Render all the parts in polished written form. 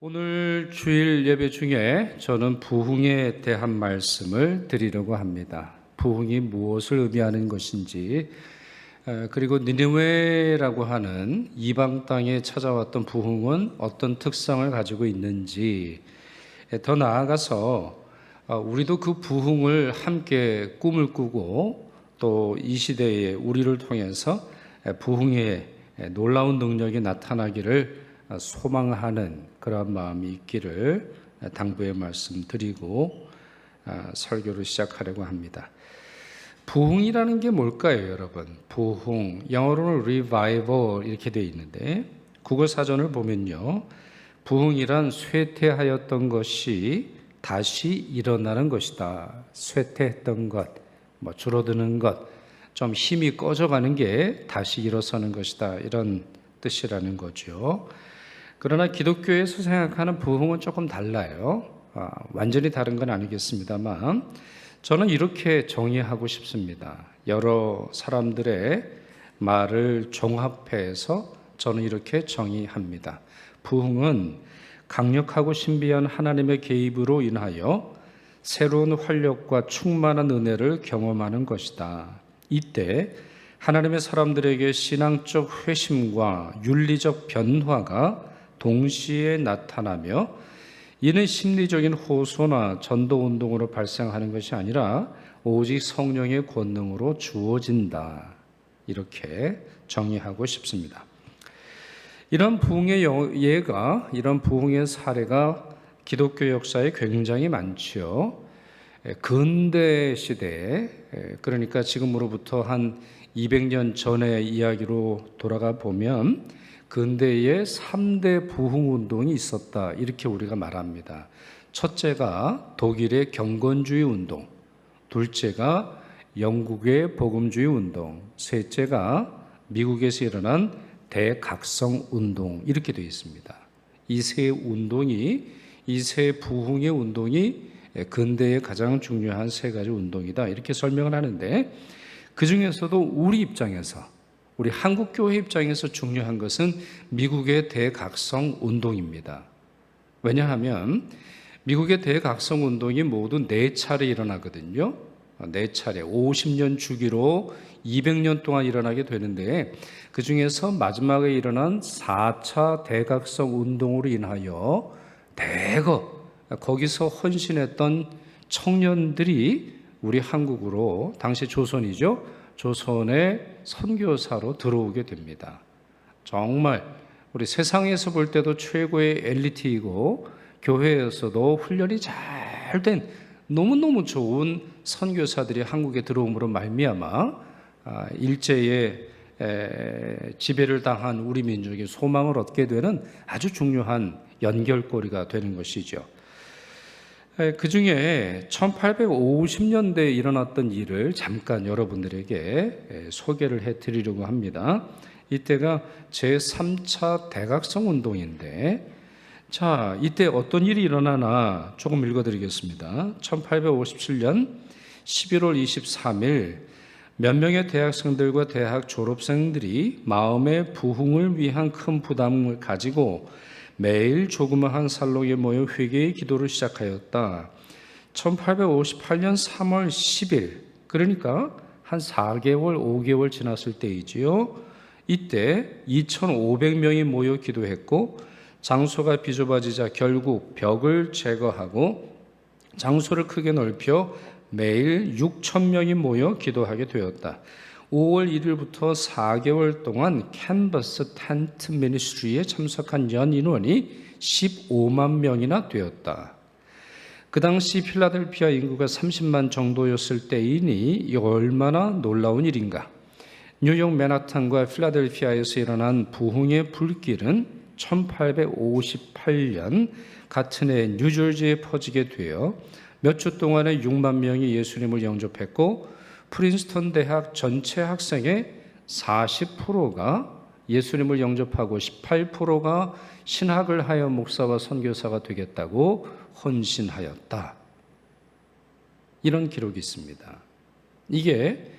오늘 주일 예배 중에 저는 부흥에 대한 말씀을 드리려고 합니다. 부흥이 무엇을 의미하는 것인지, 그리고 니느웨라고 하는 이방 땅에 찾아왔던 부흥은 어떤 특성을 가지고 있는지, 더 나아가서 우리도 그 부흥을 함께 꿈을 꾸고 또 이 시대에 우리를 통해서 부흥의 놀라운 능력이 나타나기를 소망하는 그런 마음이 있기를 당부의 말씀드리고 설교를 시작하려고 합니다. 부흥이라는 게 뭘까요, 여러분? 부흥, 영어로는 revival 이렇게 되어 있는데 국어 사전을 보면요, 부흥이란 쇠퇴하였던 것이 다시 일어나는 것이다. 쇠퇴했던 것, 줄어드는 것, 좀 힘이 꺼져가는 게 다시 일어서는 것이다, 이런 뜻이라는 거죠. 그러나 기독교에서 생각하는 부흥은 조금 달라요. 완전히 다른 건 아니겠습니다만 저는 이렇게 정의하고 싶습니다. 여러 사람들의 말을 종합해서 저는 이렇게 정의합니다. 부흥은 강력하고 신비한 하나님의 개입으로 인하여 새로운 활력과 충만한 은혜를 경험하는 것이다. 이때 하나님의 사람들에게 신앙적 회심과 윤리적 변화가 동시에 나타나며 이는 심리적인 호소나 전도운동으로 발생하는 것이 아니라 오직 성령의 권능으로 주어진다. 이렇게 정의하고 싶습니다. 이런 부흥의 예가, 이런 부흥의 사례가 기독교 역사에 굉장히 많죠. 근대 시대에, 그러니까 지금으로부터 한 200년 전의 이야기로 돌아가 보면 근대에 3대 부흥운동이 있었다, 이렇게 우리가 말합니다. 첫째가 독일의 경건주의 운동, 둘째가 영국의 복음주의 운동, 셋째가 미국에서 일어난 대각성 운동, 이렇게 되어 있습니다. 이 세 운동이, 이 세 부흥의 운동이 근대의 가장 중요한 세 가지 운동이다, 이렇게 설명을 하는데, 그 중에서도 우리 입장에서, 우리 한국교회 입장에서 중요한 것은 미국의 대각성 운동입니다. 왜냐하면 미국의 대각성 운동이 모두 4차례 일어나거든요. 4차례, 50년 주기로 200년 동안 일어나게 되는데, 그 중에서 마지막에 일어난 4차 대각성 운동으로 인하여 대거 거기서 헌신했던 청년들이 우리 한국으로, 당시 조선이죠, 조선의 선교사로 들어오게 됩니다. 정말 우리 세상에서 볼 때도 최고의 엘리트이고 교회에서도 훈련이 잘 된 너무너무 좋은 선교사들이 한국에 들어옴으로 말미암아 일제의 지배를 당한 우리 민족이 소망을 얻게 되는 아주 중요한 연결고리가 되는 것이죠. 그 중에 1850년대에 일어났던 일을 잠깐 여러분들에게 소개를 해드리려고 합니다. 이때가 제3차 대각성 운동인데, 자, 이때 어떤 일이 일어나나 조금 읽어드리겠습니다. 1857년 11월 23일 몇 명의 대학생들과 대학 졸업생들이 마음의 부흥을 위한 큰 부담을 가지고 매일 조그마한 살롱에 모여 회개의 기도를 시작하였다. 1858년 3월 10일, 그러니까 한 4개월, 5개월 지났을 때이지요. 이때 2,500명이 모여 기도했고, 장소가 비좁아지자 결국 벽을 제거하고 장소를 크게 넓혀 매일 6,000명이 모여 기도하게 되었다. 5월 1일부터 4개월 동안 캔버스 텐트 미니스트리에 참석한 연 인원이 15만 명이나 되었다. 그 당시 필라델피아 인구가 30만 정도였을 때이니 이 얼마나 놀라운 일인가. 뉴욕 맨하탄과 필라델피아에서 일어난 부흥의 불길은 1858년 같은 해 뉴저지에 퍼지게 되어 몇 주 동안에 6만 명이 예수님을 영접했고, 프린스턴 대학 전체 학생의 40%가 예수님을 영접하고 18%가 신학을 하여 목사와 선교사가 되겠다고 헌신하였다. 이런 기록이 있습니다. 이게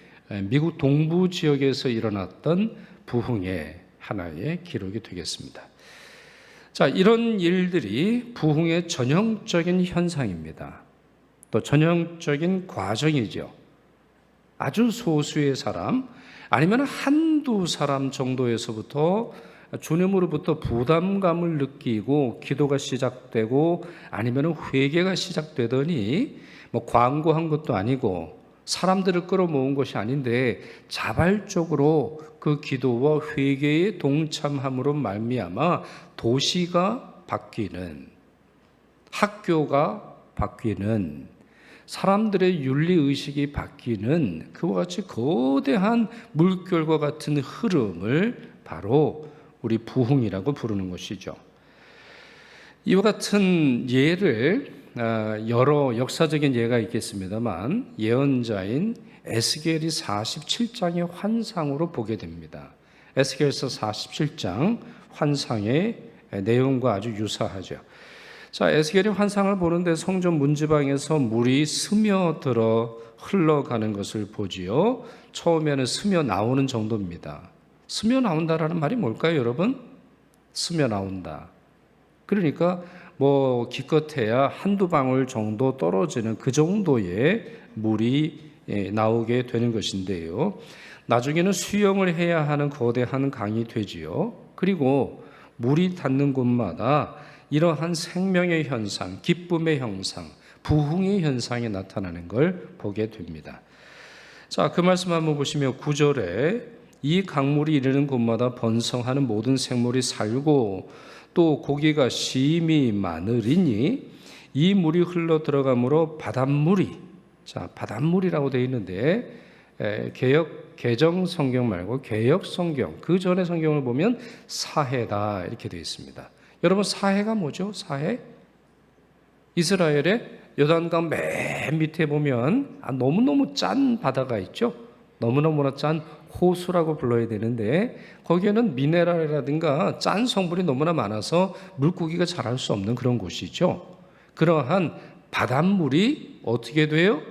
미국 동부 지역에서 일어났던 부흥의 하나의 기록이 되겠습니다. 자, 이런 일들이 부흥의 전형적인 현상입니다. 또 전형적인 과정이죠. 아주 소수의 사람, 아니면 한두 사람 정도에서부터 주님으로부터 부담감을 느끼고 기도가 시작되고 아니면 회개가 시작되더니 뭐 광고한 것도 아니고 사람들을 끌어모은 것이 아닌데 자발적으로 그 기도와 회개에 동참함으로 말미암아 도시가 바뀌는, 학교가 바뀌는, 사람들의 윤리의식이 바뀌는 그와 같이 거대한 물결과 같은 흐름을 바로 우리 부흥이라고 부르는 것이죠. 이와 같은 예를 여러 역사적인 예가 있겠습니다만 예언자인 에스겔이 47장의 환상으로 보게 됩니다. 에스겔서 47장 환상의 내용과 아주 유사하죠. 자, 에스겔이 환상을 보는데 성전 문지방에서 물이 스며들어 흘러가는 것을 보지요. 처음에는 스며 나오는 정도입니다. 스며 나온다라는 말이 뭘까요, 여러분? 스며 나온다. 그러니까 뭐 기껏해야 한두 방울 정도 떨어지는 그 정도의 물이 나오게 되는 것인데요. 나중에는 수영을 해야 하는 거대한 강이 되지요. 그리고 물이 닿는 곳마다 이러한 생명의 현상, 기쁨의 현상, 부흥의 현상이 나타나는 걸 보게 됩니다. 자, 그 말씀 한번 보시면 9절에 이 강물이 이르는 곳마다 번성하는 모든 생물이 살고 또 고기가 심히 많으리니 이 물이 흘러 들어가므로 바닷물이, 자, 바닷물이라고 되어 있는데 개정 성경 말고 개역 성경, 그 전에 성경을 보면 사해다 이렇게 되어 있습니다. 여러분, 사해가 뭐죠? 사해? 이스라엘의 요단강 맨 밑에 보면 너무너무 짠 바다가 있죠. 너무너무나 짠 호수라고 불러야 되는데 거기에는 미네랄이라든가 짠 성분이 너무나 많아서 물고기가 자랄 수 없는 그런 곳이죠. 그러한 바닷물이 어떻게 돼요?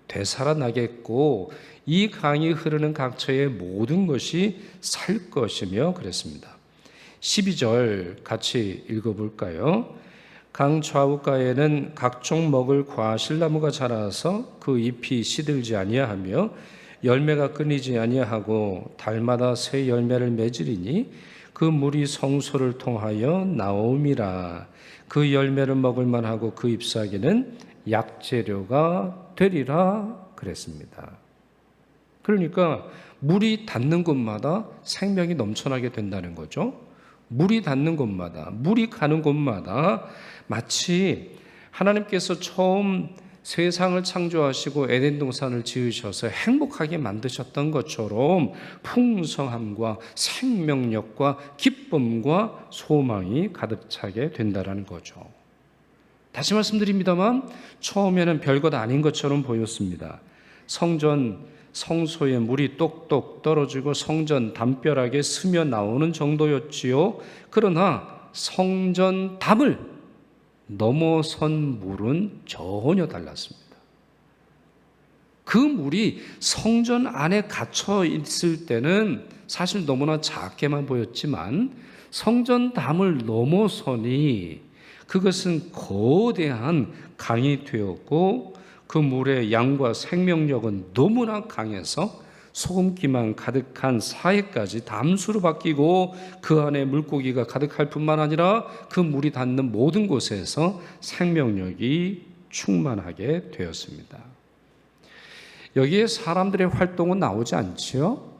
되살아나겠고 이 강이 흐르는 각처의 모든 것이 살 것이며 그랬습니다. 12절 같이 읽어볼까요? 강 좌우가에는 각종 먹을 과실나무가 자라서 그 잎이 시들지 아니하며 열매가 끊이지 아니하고 달마다 새 열매를 맺으리니 그 물이 성소를 통하여 나옴이라. 그 열매를 먹을 만하고 그 잎사귀는 약재료가 되리라 그랬습니다. 그러니까 물이 닿는 곳마다 생명이 넘쳐나게 된다는 거죠. 물이 닿는 곳마다, 물이 가는 곳마다 마치 하나님께서 처음 세상을 창조하시고 에덴 동산을 지으셔서 행복하게 만드셨던 것처럼 풍성함과 생명력과 기쁨과 소망이 가득 차게 된다는 거죠. 다시 말씀드립니다만 처음에는 별것 아닌 것처럼 보였습니다. 성소에 물이 똑똑 떨어지고 성전 담벼락에 스며 나오는 정도였지요. 그러나 성전 담을 넘어선 물은 전혀 달랐습니다. 그 물이 성전 안에 갇혀 있을 때는 사실 너무나 작게만 보였지만 성전 담을 넘어서니 그것은 거대한 강이 되었고 그 물의 양과 생명력은 너무나 강해서 소금기만 가득한 사해까지 담수로 바뀌고 그 안에 물고기가 가득할 뿐만 아니라 그 물이 닿는 모든 곳에서 생명력이 충만하게 되었습니다. 여기에 사람들의 활동은 나오지 않지요?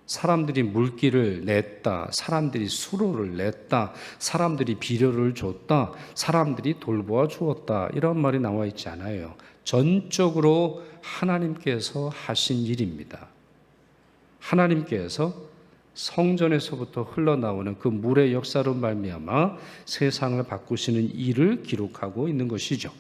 사람들이 물기를 냈다, 사람들이 수로를 냈다, 사람들이 비료를 줬다, 사람들이 돌보아 주었다, 이런 말이 나와 있지 않아요. 전적으로 하나님께서 하신 일입니다. 하나님께서 성전에서부터 흘러나오는 그 물의 역사로 말미암아 세상을 바꾸시는 일을 기록하고 있는 것이죠.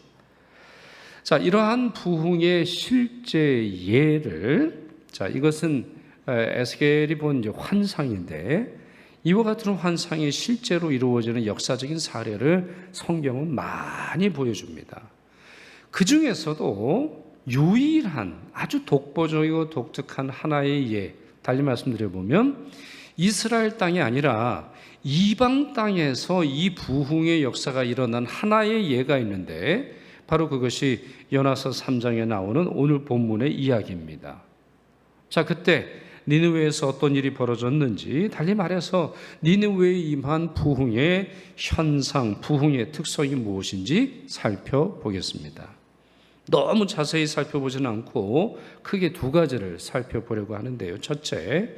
자, 이러한 부흥의 실제 예를, 자, 이것은 에스겔이 본 환상인데 이와 같은 환상이 실제로 이루어지는 역사적인 사례를 성경은 많이 보여줍니다. 그 중에서도 유일한 아주 독보적이고 독특한 하나의 예, 달리 말씀드려보면 이스라엘 땅이 아니라 이방 땅에서 이 부흥의 역사가 일어난 하나의 예가 있는데 바로 그것이 요나서 3장에 나오는 오늘 본문의 이야기입니다. 자, 그때 니느웨에서 어떤 일이 벌어졌는지, 달리 말해서 니느웨에 임한 부흥의 현상, 부흥의 특성이 무엇인지 살펴보겠습니다. 너무 자세히 살펴보지는 않고 크게 두 가지를 살펴보려고 하는데요. 첫째,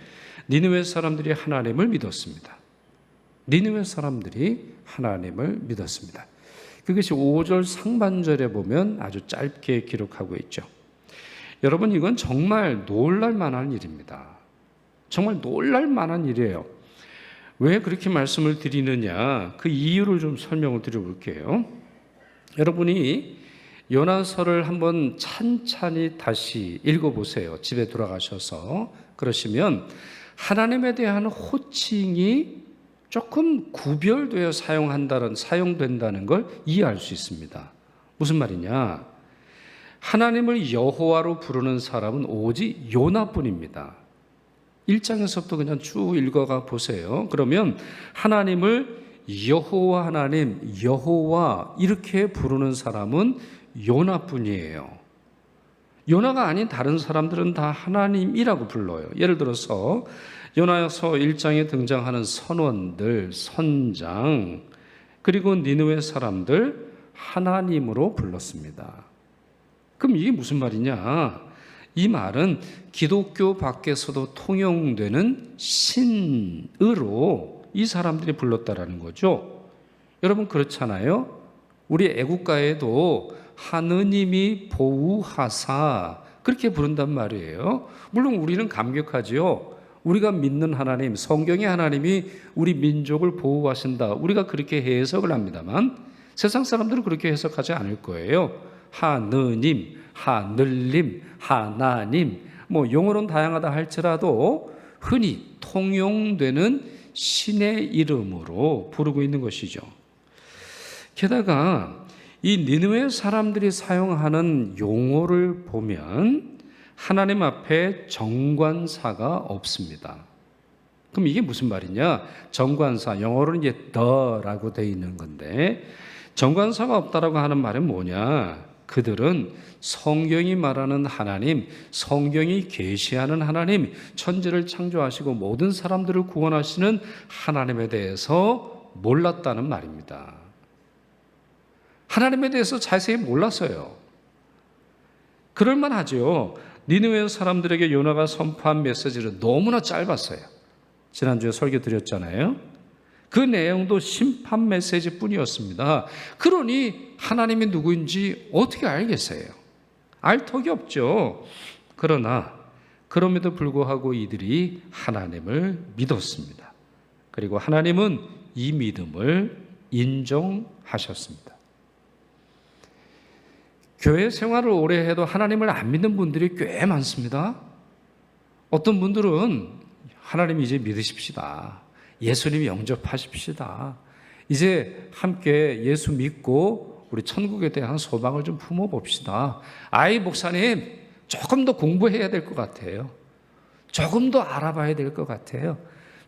니느웨 사람들이 하나님을 믿었습니다. 니느웨 사람들이 하나님을 믿었습니다. 그것이 5절 상반절에 보면 아주 짧게 기록하고 있죠. 여러분, 이건 정말 놀랄 만한 일입니다. 정말 놀랄 만한 일이에요. 왜 그렇게 말씀을 드리느냐, 그 이유를 좀 설명을 드려볼게요. 여러분이 요나서를 한번 찬찬히 다시 읽어보세요. 집에 돌아가셔서. 그러시면 하나님에 대한 호칭이 조금 구별되어 사용된다는 걸 이해할 수 있습니다. 무슨 말이냐? 하나님을 여호와로 부르는 사람은 오직 요나뿐입니다. 1장에서부터 그냥 쭉 읽어가 보세요. 그러면 하나님을 여호와 하나님, 여호와 이렇게 부르는 사람은 요나뿐이에요. 요나가 아닌 다른 사람들은 다 하나님이라고 불러요. 예를 들어서 요나서 1장에 등장하는 선원들, 선장, 그리고 니느웨 사람들 하나님으로 불렀습니다. 그럼 이게 무슨 말이냐? 이 말은 기독교 밖에서도 통용되는 신으로 이 사람들이 불렀다라는 거죠. 여러분 그렇잖아요. 우리 애국가에도 하느님이 보우하사 그렇게 부른단 말이에요. 물론 우리는 감격하지요. 우리가 믿는 하나님, 성경의 하나님이 우리 민족을 보호하신다. 우리가 그렇게 해석을 합니다만 세상 사람들은 그렇게 해석하지 않을 거예요. 하느님, 하늘님, 하나님, 용어는 다양하다 할지라도 흔히 통용되는 신의 이름으로 부르고 있는 것이죠. 게다가 이 니느웨 사람들이 사용하는 용어를 보면 하나님 앞에 정관사가 없습니다. 그럼 이게 무슨 말이냐? 정관사, 영어로는 이제 the라고 되어 있는 건데 정관사가 없다라고 하는 말은 뭐냐? 그들은 성경이 말하는 하나님, 성경이 계시하는 하나님, 천지를 창조하시고 모든 사람들을 구원하시는 하나님에 대해서 몰랐다는 말입니다. 하나님에 대해서 자세히 몰랐어요. 그럴만하죠. 니느웨 사람들에게 요나가 선포한 메시지는 너무나 짧았어요. 지난주에 설교 드렸잖아요. 그 내용도 심판 메시지 뿐이었습니다. 그러니 하나님이 누구인지 어떻게 알겠어요? 알 턱이 없죠. 그러나 그럼에도 불구하고 이들이 하나님을 믿었습니다. 그리고 하나님은 이 믿음을 인정하셨습니다. 교회 생활을 오래 해도 하나님을 안 믿는 분들이 꽤 많습니다. 어떤 분들은 하나님 이제 믿으십시다. 예수님 영접하십시다. 이제 함께 예수 믿고 우리 천국에 대한 소망을 좀 품어봅시다. 아이 목사님 조금 더 공부해야 될 것 같아요. 조금 더 알아봐야 될 것 같아요.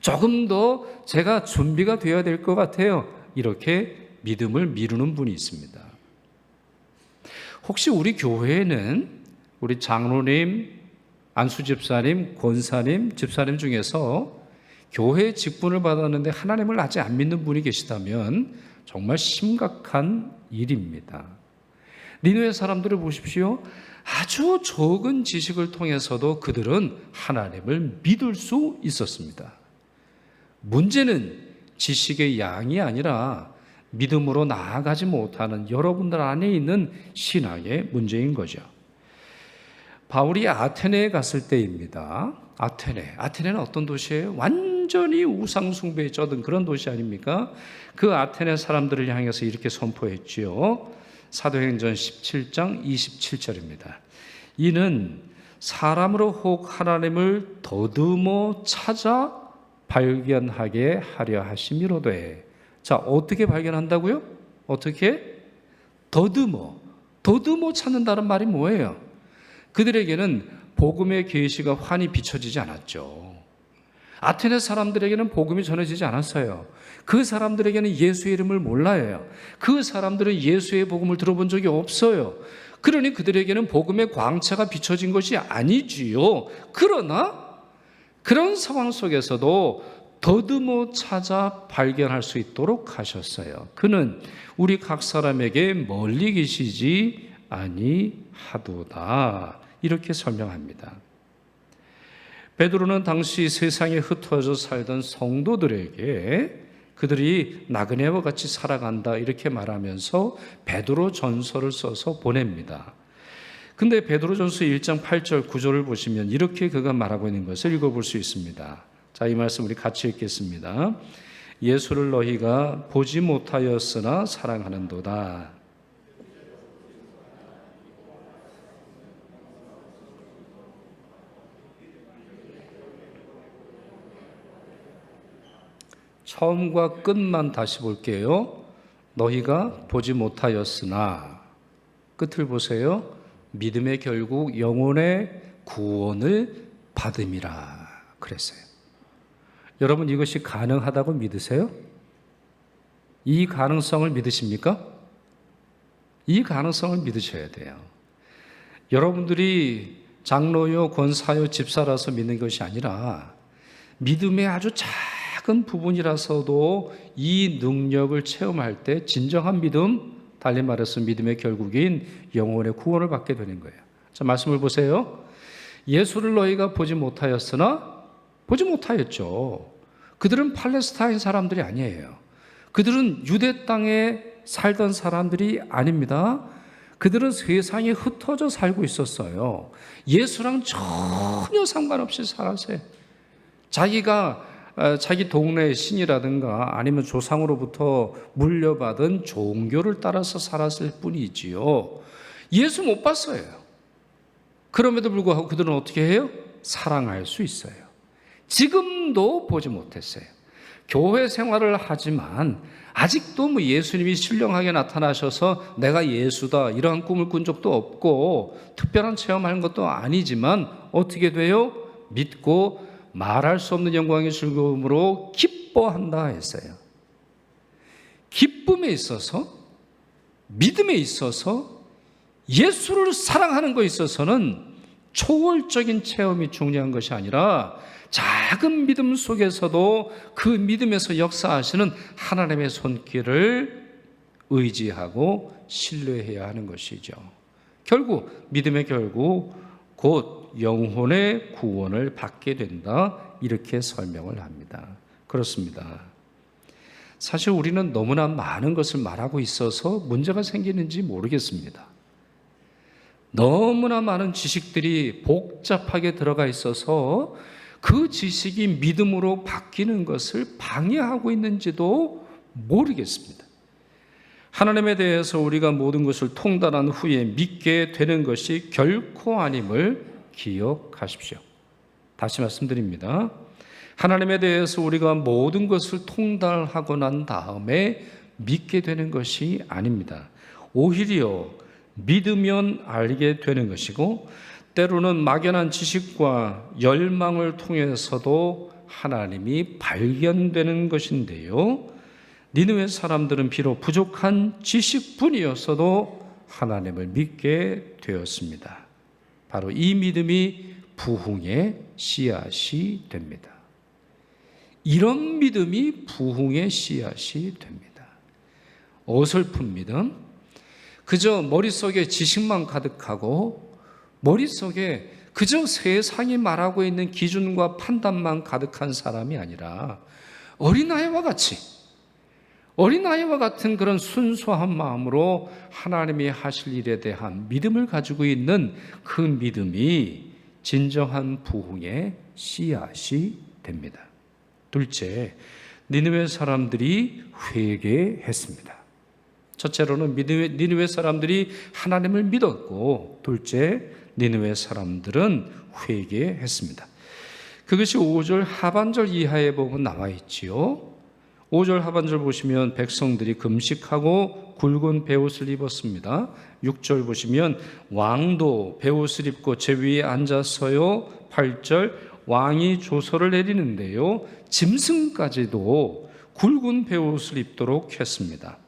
조금 더 제가 준비가 되어야 될 것 같아요. 이렇게 믿음을 미루는 분이 있습니다. 혹시 우리 교회에는 우리 장로님, 안수 집사님, 권사님, 집사님 중에서 교회 직분을 받았는데 하나님을 아직 안 믿는 분이 계시다면 정말 심각한 일입니다. 니느웨 사람들을 보십시오. 아주 적은 지식을 통해서도 그들은 하나님을 믿을 수 있었습니다. 문제는 지식의 양이 아니라 믿음으로 나아가지 못하는 여러분들 안에 있는 신앙의 문제인 거죠. 바울이 아테네에 갔을 때입니다. 아테네는 어떤 도시예요? 완전히 우상 숭배에 쩌든 그런 도시 아닙니까? 그 아테네 사람들을 향해서 이렇게 선포했지요. 사도행전 17장 27절입니다. 이는 사람으로 혹 하나님을 더듬어 찾아 발견하게 하려 하심이로되. 자, 어떻게 발견한다고요? 어떻게? 더듬어 찾는다는 말이 뭐예요? 그들에게는 복음의 계시가 환히 비춰지지 않았죠. 아테네 사람들에게는 복음이 전해지지 않았어요. 그 사람들에게는 예수의 이름을 몰라요. 그 사람들은 예수의 복음을 들어본 적이 없어요. 그러니 그들에게는 복음의 광채가 비춰진 것이 아니지요. 그러나 그런 상황 속에서도 더듬어 찾아 발견할 수 있도록 하셨어요. 그는 우리 각 사람에게 멀리 계시지 아니하도다. 이렇게 설명합니다. 베드로는 당시 세상에 흩어져 살던 성도들에게 그들이 나그네와 같이 살아간다 이렇게 말하면서 베드로 전서를 써서 보냅니다. 근데 베드로전서 1장 8절 9절을 보시면 이렇게 그가 말하고 있는 것을 읽어볼 수 있습니다. 자, 이 말씀 우리 같이 읽겠습니다. 예수를 너희가 보지 못하였으나 사랑하는도다. 처음과 끝만 다시 볼게요. 너희가 보지 못하였으나, 끝을 보세요. 믿음의 결국 영혼의 구원을 받음이라 그랬어요. 여러분, 이것이 가능하다고 믿으세요? 이 가능성을 믿으십니까? 이 가능성을 믿으셔야 돼요. 여러분들이 장로요, 권사요, 집사라서 믿는 것이 아니라 믿음의 아주 작은 부분이라서도 이 능력을 체험할 때 진정한 믿음, 달리 말해서 믿음의 결국인 영혼의 구원을 받게 되는 거예요. 자, 말씀을 보세요. 예수를 너희가 보지 못하였으나, 보지 못하였죠. 그들은 팔레스타인 사람들이 아니에요. 그들은 유대 땅에 살던 사람들이 아닙니다. 그들은 세상에 흩어져 살고 있었어요. 예수랑 전혀 상관없이 살았어요. 자기가 자기 동네의 신이라든가 아니면 조상으로부터 물려받은 종교를 따라서 살았을 뿐이지요. 예수 못 봤어요. 그럼에도 불구하고 그들은 어떻게 해요? 사랑할 수 있어요. 지금도 보지 못했어요. 교회 생활을 하지만 아직도 뭐 예수님이 신령하게 나타나셔서 내가 예수다 이러한 꿈을 꾼 적도 없고 특별한 체험하는 것도 아니지만 어떻게 돼요? 믿고 말할 수 없는 영광의 즐거움으로 기뻐한다 했어요. 기쁨에 있어서, 믿음에 있어서, 예수를 사랑하는 것에 있어서는 초월적인 체험이 중요한 것이 아니라 작은 믿음 속에서도 그 믿음에서 역사하시는 하나님의 손길을 의지하고 신뢰해야 하는 것이죠. 결국 믿음의 결국 곧 영혼의 구원을 받게 된다, 이렇게 설명을 합니다. 그렇습니다. 사실 우리는 너무나 많은 것을 말하고 있어서 문제가 생기는지 모르겠습니다. 너무나 많은 지식들이 복잡하게 들어가 있어서 그 지식이 믿음으로 바뀌는 것을 방해하고 있는지도 모르겠습니다. 하나님에 대해서 우리가 모든 것을 통달한 후에 믿게 되는 것이 결코 아님을 기억하십시오. 다시 말씀드립니다. 하나님에 대해서 우리가 모든 것을 통달하고 난 다음에 믿게 되는 것이 아닙니다. 오히려 믿으면 알게 되는 것이고 때로는 막연한 지식과 열망을 통해서도 하나님이 발견되는 것인데요. 니느웨 사람들은 비록 부족한 지식뿐이었어도 하나님을 믿게 되었습니다. 바로 이 믿음이 부흥의 씨앗이 됩니다. 이런 믿음이 부흥의 씨앗이 됩니다. 어설픈 믿음, 그저 머릿속에 지식만 가득하고 머릿속에 그저 세상이 말하고 있는 기준과 판단만 가득한 사람이 아니라 어린아이와 같은 그런 순수한 마음으로 하나님이 하실 일에 대한 믿음을 가지고 있는 그 믿음이 진정한 부흥의 씨앗이 됩니다. 둘째, 니느웨 사람들이 회개했습니다. 첫째로는 니느웨 사람들이 하나님을 믿었고, 둘째, 니느웨 사람들은 회개했습니다. 그것이 5절 하반절 이하에 보면 나와 있지요. 5절 하반절 보시면 백성들이 금식하고 굵은 베옷을 입었습니다. 6절 보시면 왕도 베옷을 입고 제 위에 앉았어요. 8절 왕이 조서를 내리는데요, 짐승까지도 굵은 베옷을 입도록 했습니다.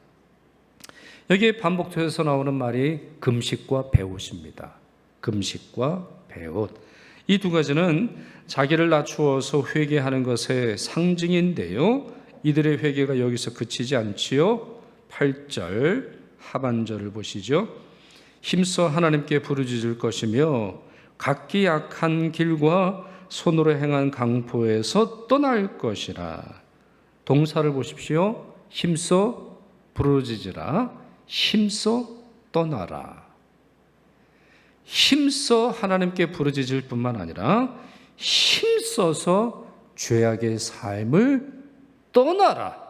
여기에 반복돼서 나오는 말이 금식과 베옷입니다. 금식과 베옷. 이 두 가지는 자기를 낮추어서 회개하는 것의 상징인데요, 이들의 회개가 여기서 그치지 않지요. 8절 하반절을 보시죠. 힘써 하나님께 부르짖을 것이며 각기 악한 길과 손으로 행한 강포에서 떠날 것이라. 동사를 보십시오. 힘써 부르짖으라, 힘써 떠나라. 힘써 하나님께 부르짖을 뿐만 아니라 힘써서 죄악의 삶을 떠나라.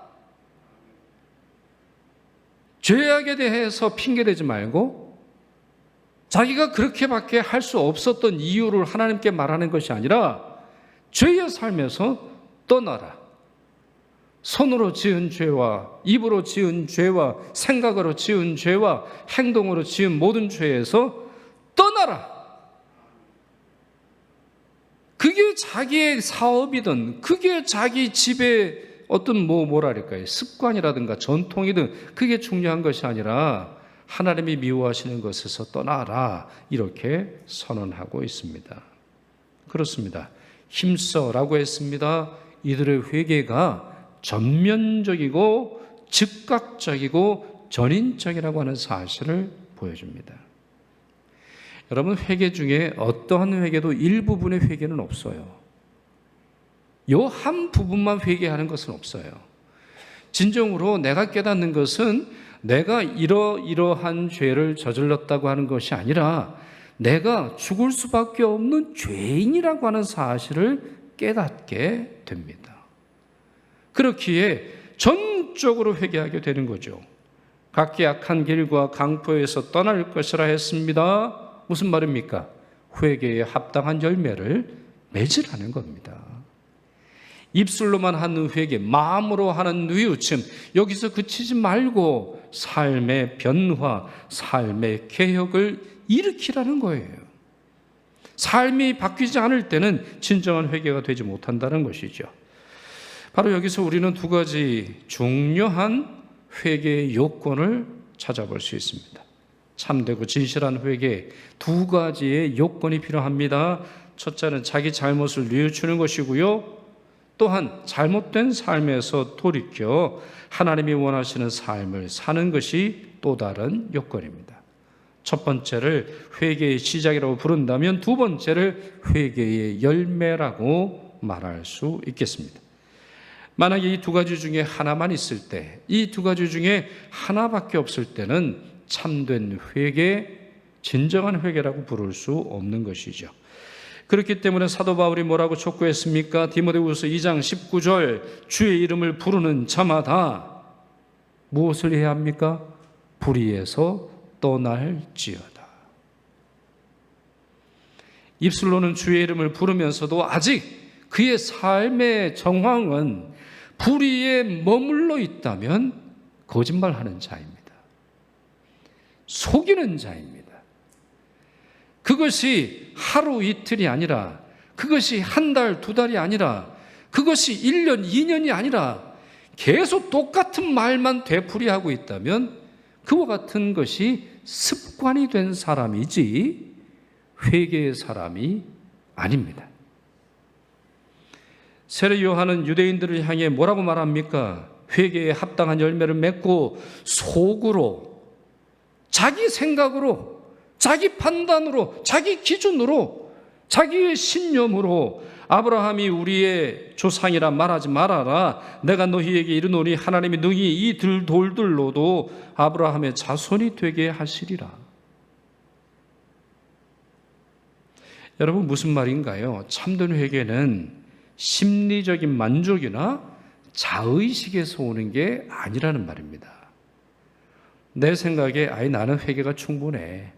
죄악에 대해서 핑계대지 말고 자기가 그렇게밖에 할 수 없었던 이유를 하나님께 말하는 것이 아니라 죄의 삶에서 떠나라. 손으로 지은 죄와 입으로 지은 죄와 생각으로 지은 죄와 행동으로 지은 모든 죄에서 떠나라. 그게 자기의 사업이든 그게 자기 집의 어떤 뭐랄까요, 습관이라든가 전통이든 그게 중요한 것이 아니라 하나님이 미워하시는 것에서 떠나라, 이렇게 선언하고 있습니다. 그렇습니다. 힘써라고 했습니다. 이들의 회개가 전면적이고 즉각적이고 전인적이라고 하는 사실을 보여줍니다. 여러분, 회개 중에 어떠한 회개도 일부분의 회개는 없어요. 요 한 부분만 회개하는 것은 없어요. 진정으로 내가 깨닫는 것은 내가 이러한 죄를 저질렀다고 하는 것이 아니라 내가 죽을 수밖에 없는 죄인이라고 하는 사실을 깨닫게 됩니다. 그렇기에 전적으로 회개하게 되는 거죠. 각기 악한 길과 강포에서 떠날 것이라 했습니다. 무슨 말입니까? 회개에 합당한 열매를 맺으라는 겁니다. 입술로만 하는 회개, 마음으로 하는 뉘우침, 여기서 그치지 말고 삶의 변화, 삶의 개혁을 일으키라는 거예요. 삶이 바뀌지 않을 때는 진정한 회개가 되지 못한다는 것이죠. 바로 여기서 우리는 두 가지 중요한 회개의 요건을 찾아볼 수 있습니다. 참되고 진실한 회개, 두 가지의 요건이 필요합니다. 첫째는 자기 잘못을 뉘우치는 것이고요, 또한 잘못된 삶에서 돌이켜 하나님이 원하시는 삶을 사는 것이 또 다른 요건입니다. 첫 번째를 회개의 시작이라고 부른다면 두 번째를 회개의 열매라고 말할 수 있겠습니다. 만약에 이 두 가지 중에 하나만 있을 때, 이 두 가지 중에 하나밖에 없을 때는 참된 회개, 진정한 회개라고 부를 수 없는 것이죠. 그렇기 때문에 사도 바울이 뭐라고 촉구했습니까? 디모데후서 2장 19절, 주의 이름을 부르는 자마다 무엇을 해야 합니까? 불의에서 떠날지어다. 입술로는 주의 이름을 부르면서도 아직 그의 삶의 정황은 불의에 머물러 있다면 거짓말하는 자입니다. 속이는 자입니다. 그것이 하루 이틀이 아니라, 그것이 한 달, 두 달이 아니라, 그것이 1년, 2년이 아니라 계속 똑같은 말만 되풀이하고 있다면 그와 같은 것이 습관이 된 사람이지 회개의 사람이 아닙니다. 세례 요한은 유대인들을 향해 뭐라고 말합니까? 회개에 합당한 열매를 맺고 속으로, 자기 생각으로, 자기 판단으로, 자기 기준으로, 자기의 신념으로 아브라함이 우리의 조상이라 말하지 말아라. 내가 너희에게 이르노니 하나님이 너희 이 돌들로도 아브라함의 자손이 되게 하시리라. 여러분, 무슨 말인가요? 참된 회개는 심리적인 만족이나 자의식에서 오는 게 아니라는 말입니다. 내 생각에 나는 회개가 충분해.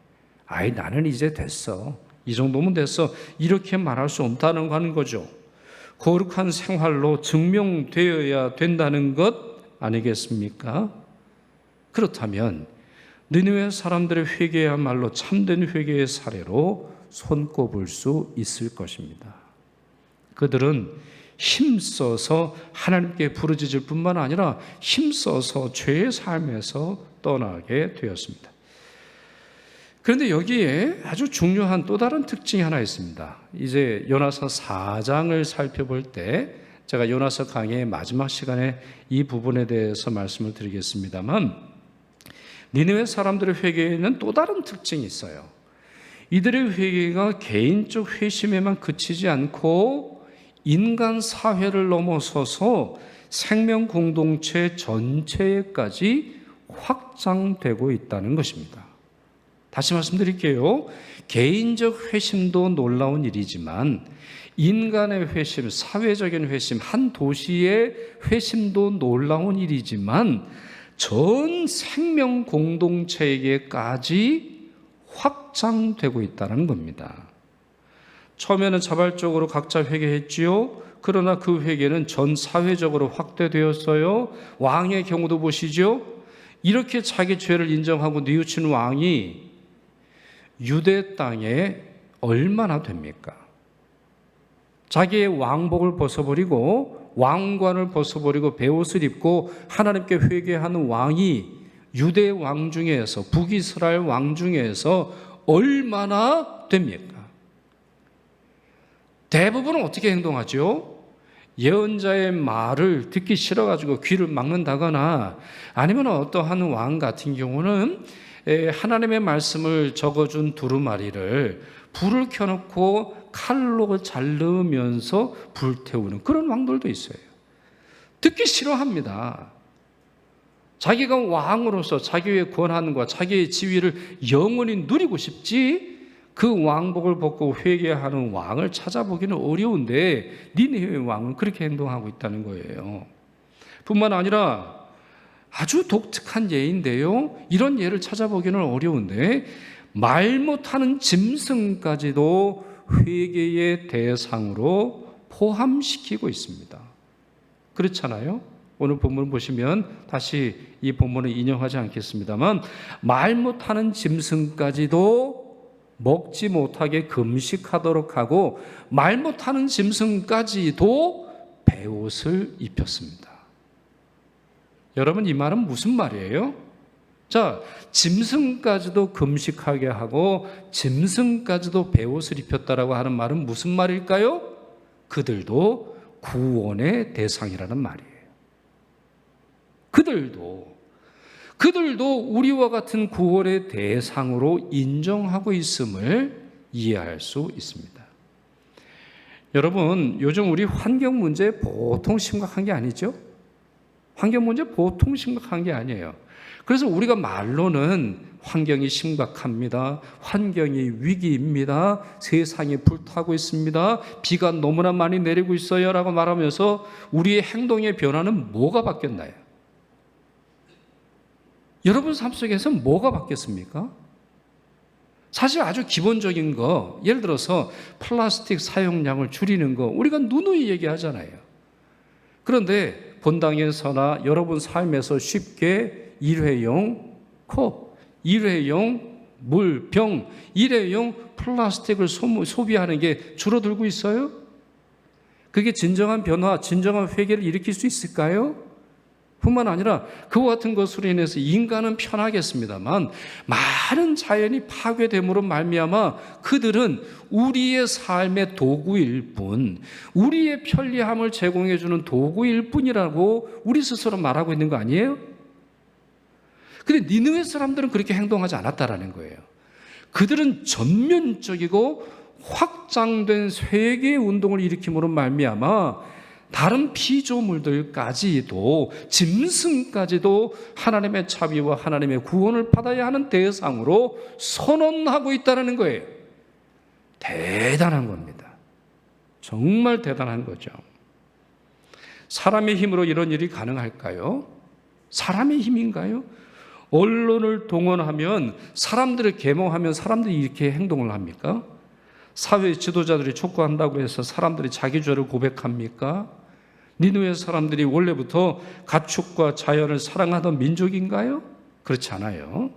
나는 이제 됐어. 이 정도면 됐어. 이렇게 말할 수 없다는 거 하는 거죠. 거룩한 생활로 증명되어야 된다는 것 아니겠습니까? 그렇다면 니느웨 사람들의 회개야말로 참된 회개의 사례로 손꼽을 수 있을 것입니다. 그들은 힘써서 하나님께 부르짖을 뿐만 아니라 힘써서 죄의 삶에서 떠나게 되었습니다. 그런데 여기에 아주 중요한 또 다른 특징이 하나 있습니다. 이제 요나서 4장을 살펴볼 때 제가 요나서 강의의 마지막 시간에 이 부분에 대해서 말씀을 드리겠습니다만, 니느웨 사람들의 회개에는 또 다른 특징이 있어요. 이들의 회개가 개인적 회심에만 그치지 않고 인간 사회를 넘어서서 생명 공동체 전체에까지 확장되고 있다는 것입니다. 다시 말씀드릴게요. 개인적 회심도 놀라운 일이지만 인간의 회심, 사회적인 회심, 한 도시의 회심도 놀라운 일이지만 전 생명 공동체에게까지 확장되고 있다는 겁니다. 처음에는 자발적으로 각자 회개했지요. 그러나 그 회개는 전 사회적으로 확대되었어요. 왕의 경우도 보시죠. 이렇게 자기 죄를 인정하고 뉘우친 왕이 유대 땅에 얼마나 됩니까? 자기의 왕복을 벗어버리고 왕관을 벗어버리고 베옷을 입고 하나님께 회개하는 왕이 유대 왕 중에서, 북이스라엘 왕 중에서 얼마나 됩니까? 대부분은 어떻게 행동하죠? 예언자의 말을 듣기 싫어가지고 귀를 막는다거나, 아니면 어떠한 왕 같은 경우는 하나님의 말씀을 적어준 두루마리를 불을 켜놓고 칼로 자르면서 불태우는 그런 왕들도 있어요. 듣기 싫어합니다. 자기가 왕으로서 자기의 권한과 자기의 지위를 영원히 누리고 싶지, 그 왕복을 벗고 회개하는 왕을 찾아보기는 어려운데 니느웨 왕은 그렇게 행동하고 있다는 거예요. 뿐만 아니라 아주 독특한 예인데요, 이런 예를 찾아보기는 어려운데 말 못하는 짐승까지도 회개의 대상으로 포함시키고 있습니다. 그렇잖아요? 오늘 본문 보시면 다시 이 본문을 인용하지 않겠습니다만, 말 못하는 짐승까지도 먹지 못하게 금식하도록 하고 말 못하는 짐승까지도 베옷을 입혔습니다. 여러분, 이 말은 무슨 말이에요? 자, 짐승까지도 금식하게 하고 짐승까지도 베옷을 입혔다라고 하는 말은 무슨 말일까요? 그들도 구원의 대상이라는 말이에요. 그들도 우리와 같은 구원의 대상으로 인정하고 있음을 이해할 수 있습니다. 여러분, 요즘 우리 환경 문제 보통 심각한 게 아니죠? 환경 문제 보통 심각한 게 아니에요. 그래서 우리가 말로는 환경이 심각합니다, 환경이 위기입니다, 세상이 불타고 있습니다, 비가 너무나 많이 내리고 있어요 라고 말하면서 우리의 행동의 변화는 뭐가 바뀌었나요? 여러분 삶 속에서 뭐가 바뀌었습니까? 사실 아주 기본적인 거, 예를 들어서 플라스틱 사용량을 줄이는 거 우리가 누누이 얘기하잖아요. 그런데 본당에서나 여러분 삶에서 쉽게 일회용 컵, 일회용 물, 병, 일회용 플라스틱을 소비하는 게 줄어들고 있어요? 그게 진정한 변화, 진정한 회개를 일으킬 수 있을까요? 뿐만 아니라 그와 같은 것으로 인해서 인간은 편하겠습니다만 많은 자연이 파괴됨으로 말미암아 그들은 우리의 삶의 도구일 뿐, 우리의 편리함을 제공해 주는 도구일 뿐이라고 우리 스스로 말하고 있는 거 아니에요? 근데 니느웨 사람들은 그렇게 행동하지 않았다라는 거예요. 그들은 전면적이고 확장된 회개 운동을 일으킴으로 말미암아 다른 피조물들까지도, 짐승까지도 하나님의 자비와 하나님의 구원을 받아야 하는 대상으로 선언하고 있다는 거예요. 대단한 겁니다. 정말 대단한 거죠. 사람의 힘으로 이런 일이 가능할까요? 사람의 힘인가요? 언론을 동원하면, 사람들을 계몽하면 사람들이 이렇게 행동을 합니까? 사회 지도자들이 촉구한다고 해서 사람들이 자기 죄를 고백합니까? 니느웨 사람들이 원래부터 가축과 자연을 사랑하던 민족인가요? 그렇지 않아요.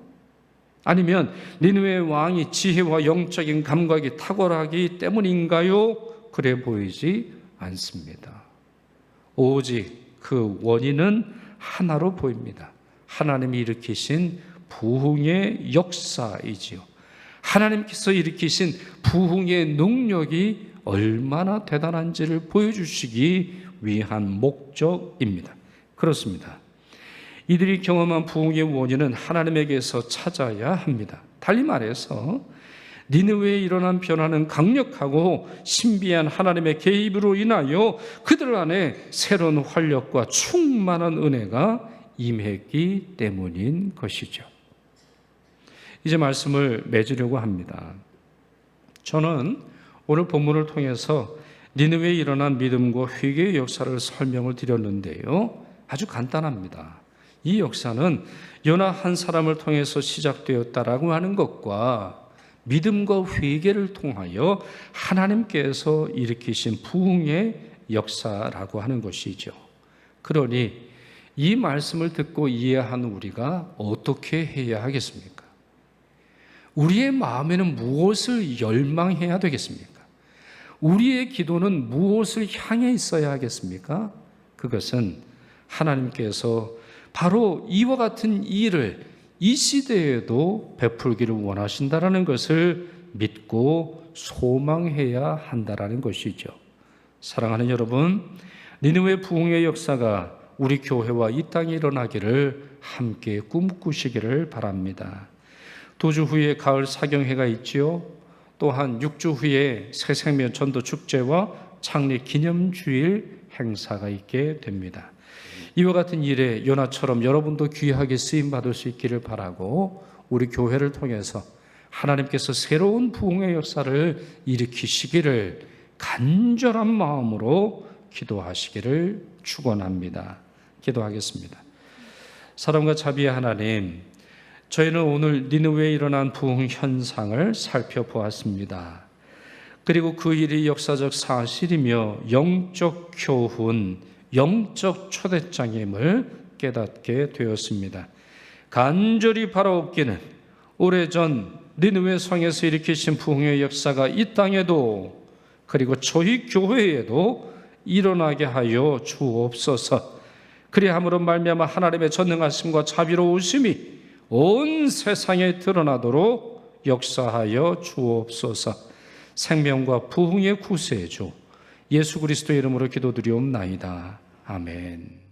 아니면 니느웨 왕이 지혜와 영적인 감각이 탁월하기 때문인가요? 그래 보이지 않습니다. 오직 그 원인은 하나로 보입니다. 하나님이 일으키신 부흥의 역사이지요. 하나님께서 일으키신 부흥의 능력이 얼마나 대단한지를 보여주시기 위한 목적입니다. 그렇습니다. 이들이 경험한 부흥의 원인은 하나님에게서 찾아야 합니다. 달리 말해서 니느웨에 일어난 변화는 강력하고 신비한 하나님의 개입으로 인하여 그들 안에 새로운 활력과 충만한 은혜가 임했기 때문인 것이죠. 이제 말씀을 맺으려고 합니다. 저는 오늘 본문을 통해서 니느웨에 일어난 믿음과 회개의 역사를 설명을 드렸는데요. 아주 간단합니다. 이 역사는 요나 한 사람을 통해서 시작되었다라고 하는 것과 믿음과 회개를 통하여 하나님께서 일으키신 부흥의 역사라고 하는 것이죠. 그러니 이 말씀을 듣고 이해한 우리가 어떻게 해야 하겠습니까? 우리의 마음에는 무엇을 열망해야 되겠습니까? 우리의 기도는 무엇을 향해 있어야 하겠습니까? 그것은 하나님께서 바로 이와 같은 일을 이 시대에도 베풀기를 원하신다라는 것을 믿고 소망해야 한다라는 것이죠. 사랑하는 여러분, 니느웨 부흥의 역사가 우리 교회와 이 땅에 일어나기를 함께 꿈꾸시기를 바랍니다. 2주 후에 가을 사경회가 있지요. 또한 6주 후에 새생명 전도 축제와 창립 기념주일 행사가 있게 됩니다. 이와 같은 일에 요나처럼 여러분도 귀하게 쓰임받을 수 있기를 바라고 우리 교회를 통해서 하나님께서 새로운 부흥의 역사를 일으키시기를 간절한 마음으로 기도하시기를 축원합니다. 기도하겠습니다. 사랑과 자비의 하나님, 저희는 오늘 니느웨에 일어난 부흥 현상을 살펴보았습니다. 그리고 그 일이 역사적 사실이며 영적 교훈, 영적 초대장임을 깨닫게 되었습니다. 간절히 바라옵기는 오래전 니느웨 성에서 일으키신 부흥의 역사가 이 땅에도 그리고 저희 교회에도 일어나게 하여 주옵소서. 그리함으로 말미암아 하나님의 전능하심과 자비로우심이 온 세상에 드러나도록 역사하여 주옵소서. 생명과 부흥의 구세주 예수 그리스도의 이름으로 기도드리옵나이다. 아멘.